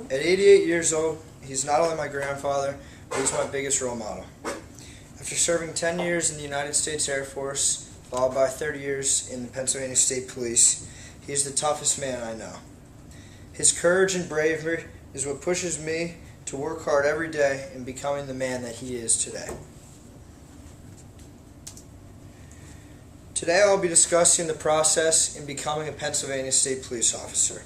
At 88 years old, he's not only my grandfather, but he's my biggest role model. After serving 10 years in the United States Air Force, followed by 30 years in the Pennsylvania State Police, he is the toughest man I know. His courage and bravery is what pushes me to work hard every day in becoming the man that he is today. Today I'll be discussing the process in becoming a Pennsylvania State Police officer.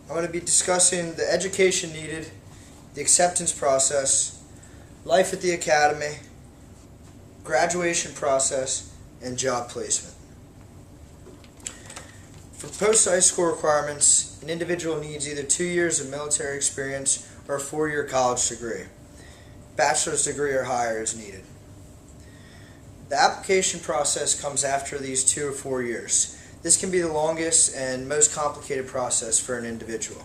I'm going to be discussing the education needed, the acceptance process, life at the academy, graduation process, and job placement. For post-high school requirements, an individual needs either 2 years of military experience or a 4-year college degree. Bachelor's degree or higher is needed. The application process comes after these 2 or 4 years. This can be the longest and most complicated process for an individual.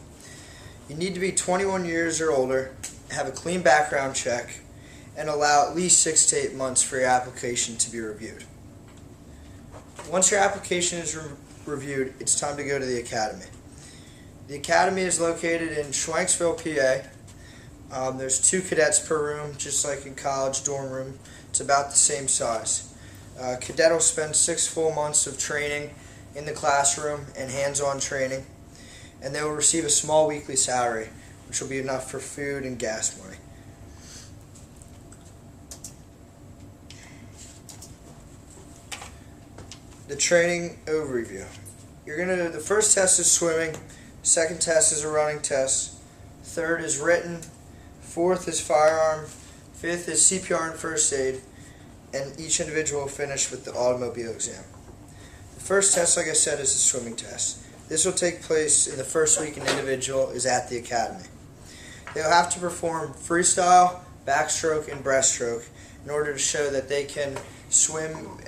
You need to be 21 years or older, have a clean background check, and allow at least 6 to 8 months for your application to be reviewed. Once your application is reviewed, it's time to go to the academy. The academy is located in Schwanksville, PA. There's 2 cadets per room, just like in college dorm room. It's about the same size. Cadet will spend 6 full months of training in the classroom and hands-on training, and they will receive a small weekly salary, which will be enough for food and gas money. The training overview. The first test is swimming, second test is a running test, third is written, fourth is firearm, fifth is CPR and first aid, and each individual will finish with the automobile exam. The first test, like I said, is the swimming test. This will take place in the first week an individual is at the academy. They will have to perform freestyle, backstroke, and breaststroke in order to show that they can swim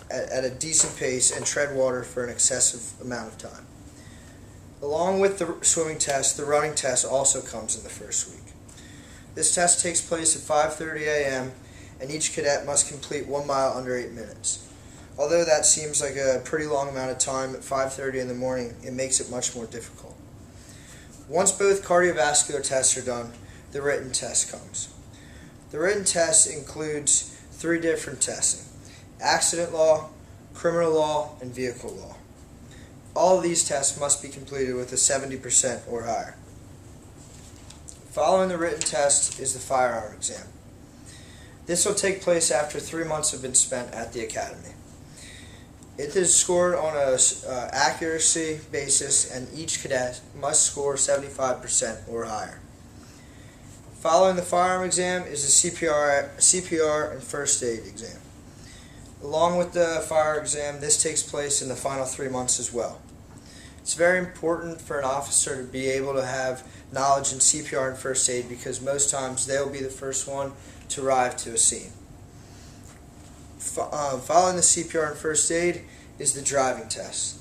at a decent pace and tread water for an excessive amount of time. Along with the swimming test, the running test also comes in the first week. This test takes place at 5:30 a.m. and each cadet must complete 1 mile under 8 minutes. Although that seems like a pretty long amount of time at 5:30 in the morning, it makes it much more difficult. Once both cardiovascular tests are done, the written test comes. The written test includes 3 different testing: accident law, criminal law, and vehicle law. All of these tests must be completed with a 70% or higher. Following the written test is the firearm exam. This will take place after 3 months have been spent at the academy. It is scored on an accuracy basis, and each cadet must score 75% or higher. Following the firearm exam is the CPR and first aid exam. Along with the fire exam, this takes place in the final 3 months as well. It's very important for an officer to be able to have knowledge in CPR and first aid because most times they'll be the first one to arrive to a scene. Following the CPR and first aid is the driving test.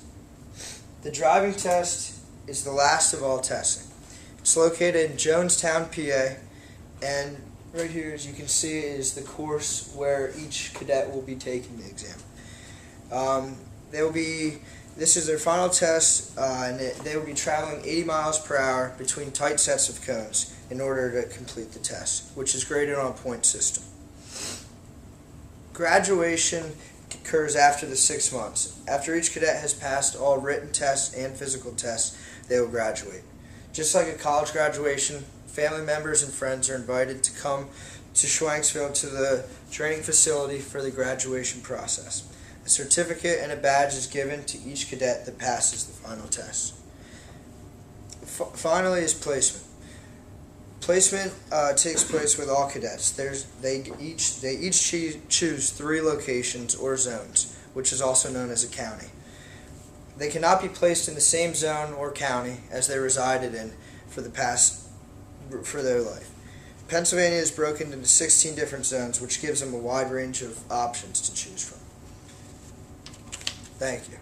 The driving test is the last of all testing. It's located in Jonestown, PA, and right here, as you can see, is the course where each cadet will be taking the exam. This is their final test, and they will be traveling 80 miles per hour between tight sets of cones in order to complete the test, which is graded on a point system. Graduation occurs after the 6 months. After each cadet has passed all written tests and physical tests, they will graduate. Just like a college graduation, family members and friends are invited to come to Schwanksville to the training facility for the graduation process. A certificate and a badge is given to each cadet that passes the final test. Finally is placement. Placement takes place with all cadets. They each choose 3 locations or zones, which is also known as a county. They cannot be placed in the same zone or county as they resided in for their life. Pennsylvania is broken into 16 different zones, which gives them a wide range of options to choose from. Thank you.